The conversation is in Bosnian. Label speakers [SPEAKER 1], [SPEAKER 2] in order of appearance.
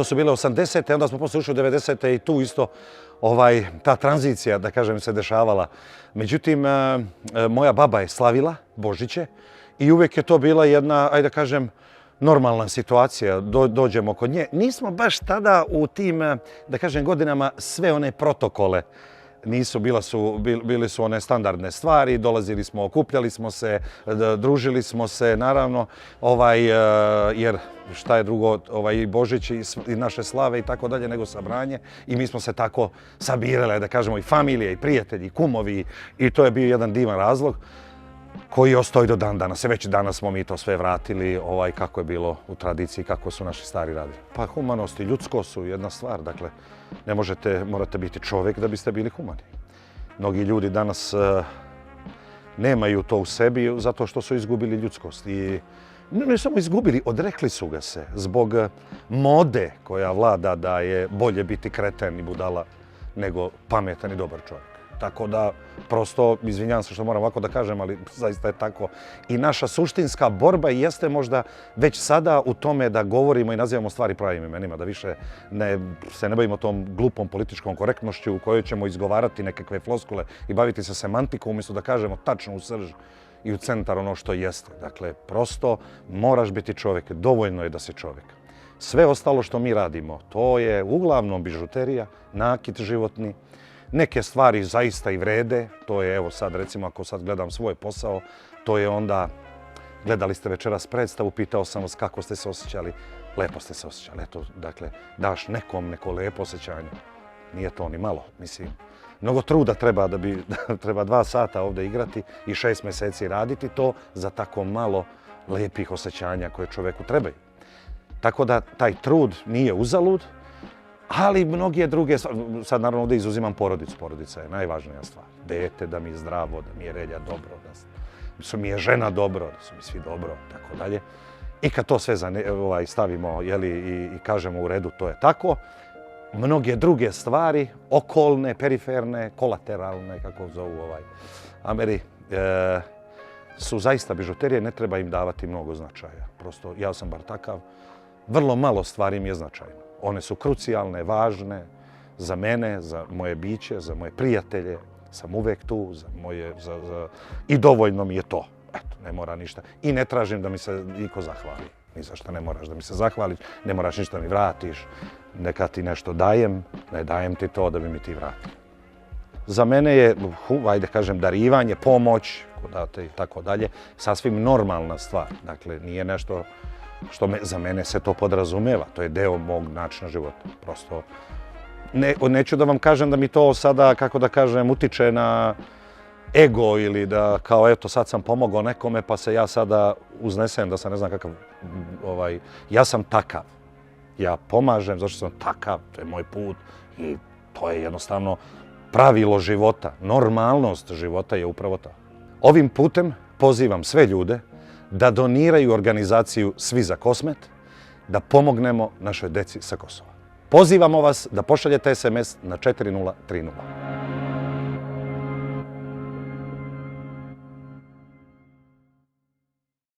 [SPEAKER 1] To su bile 80. Onda smo posle ušli u 90. i tu isto ta tranzicija, da kažem, se dešavala. Međutim, moja baba je slavila Božiće i uvijek je to bila jedna, ajde da kažem, normalna situacija. Dođemo kod nje. Nismo baš tada u tim, da kažem, godinama sve one protokole. Bili su one standardne stvari, dolazili smo, okupljali smo se, družili smo se, naravno, jer šta je drugo, i Božić i naše slave i tako dalje, nego sabranje. I mi smo se tako sabirali, da kažemo, i familije, i prijatelji, i kumovi, i to je bio jedan divan razlog koji ostao i do dan danas. Već danas smo mi to sve vratili, kako je bilo u tradiciji, kako su naši stari radili. Pa humanost i ljudsko su jedna stvar, dakle, morate biti čovjek da biste bili humani. Mnogi ljudi danas nemaju to u sebi zato što su izgubili ljudskost. I ne samo izgubili, odrekli su ga se zbog mode koja vlada da je bolje biti kreten i budala nego pametan i dobar čovjek. Tako da, prosto, izvinjavam se što moram ovako da kažem, ali zaista je tako. I naša suštinska borba jeste možda već sada u tome da govorimo i nazivamo stvari pravim imenima, da više se ne bavimo tom glupom političkom korektnošću u kojoj ćemo izgovarati nekakve floskule i baviti se semantikom umjesto da kažemo tačno u srž i u centar ono što jeste. Dakle, prosto moraš biti čovjek, dovoljno je da si čovjek. Sve ostalo što mi radimo, to je uglavnom bižuterija, nakit životni. Neke stvari zaista i vrede, to je, evo sad recimo ako sad gledam svoj posao, to je onda, gledali ste večeras predstavu, pitao sam vas kako ste se osjećali, lepo ste se osjećali. Eto, dakle, daš nekom neko lepo osjećanje, nije to ni malo, mislim. Mnogo truda treba treba 2 sata ovdje igrati i 6 mjeseci raditi to za tako malo lijepih osjećanja koje čovjeku trebaju. Tako da taj trud nije uzalud, ali mnoge druge, sad naravno ovdje izuzimam porodicu. Porodica je najvažnija stvar. Dete, da mi je zdravo, da mi je relja dobro, da mi je žena dobro, da su mi svi dobro, tako dalje. I kad to sve stavimo i kažemo u redu, to je tako, mnoge druge stvari, okolne, periferne, kolateralne, kako zovu Ameri, su zaista bižuterije, ne treba im davati mnogo značaja. Prosto, ja sam bar takav, vrlo malo stvari mi je značajno. One su krucijalne, važne za mene, za moje biće, za moje prijatelje. Sam uvek tu, i dovoljno mi je to. Eto, ne mora ništa. I ne tražim da mi se niko zahvali. Ni za što ne moraš da mi se zahvališ, ne moraš ništa mi vratiš. Neka ti nešto dajem, ne dajem ti to da bi mi ti vratio. Za mene je, ajde kažem, darivanje, pomoć, i tako dalje, sasvim normalna stvar. Dakle, nije nešto što za mene se to podrazumeva. To je deo mog načina života. Prosto, neću da vam kažem da mi to sada, kako da kažem, utiče na ego ili da kao eto sad sam pomogao nekome pa se ja sada uznesem da sam ne znam kakav, ja sam takav. Ja pomažem zato što sam takav, to je moj put i to je jednostavno pravilo života. Normalnost života je upravo to. Ovim putem pozivam sve ljude da doniraju organizaciju Svi za Kosmet, da pomognemo našoj deci sa Kosova. Pozivamo vas da pošaljete SMS na 4030.